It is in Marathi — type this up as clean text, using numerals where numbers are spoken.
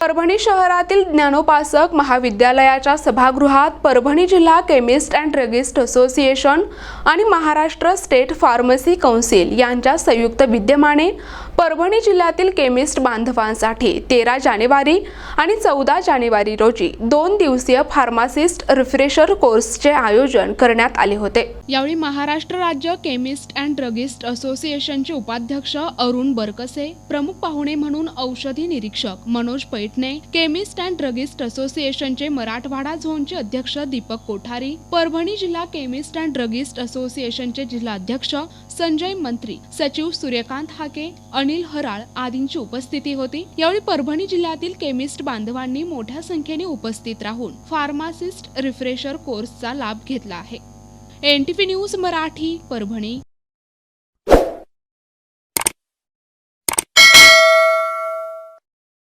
परभणी शहरातील ज्ञानोपासक महाविद्यालयाच्या सभागृहात परभणी जिल्हा केमिस्ट अँड ड्रगिस्ट असोसिएशन आणि महाराष्ट्र स्टेट फार्मसी कौन्सिल यांच्या संयुक्त विद्यमाने परभणी जिल्ह्यातील केमिस्ट बांधवांसाठी 13 जानेवारी आणि 14 जानेवारी रोजी 2 दिवसीय फार्मासिस्ट रिफ्रेशर कोर्सचे आयोजन करण्यात आले होते। यावेळी महाराष्ट्र राज्य केमिस्ट अँड ड्रगिस्ट असोसिएशनचे उपाध्यक्ष अरुण बरकसे, प्रमुख पाहुणे म्हणून औषधी निरीक्षक Manoj Paithane, chemist and druggist असोसिएशनचे मराठवाडा झोनचे अध्यक्ष दीपक कोठारी, परभणी जिल्हा केमिस्ट अँड ड्रगिस्ट असोसिएशनचे जिल्हाध्यक्ष संजय मंत्री, सचिव सूर्यकांत हाके, अनिल हराळ आदींची उपस्थिती होती। यावेळी परभणी जिल्ह्यातील केमिस्ट बांधवांनी मोठ्या संख्येने उपस्थित राहून फार्मासिस्ट रिफ्रेशर कोर्सचा लाभ घेतला आहे। NTV news Marathi, Parbhani.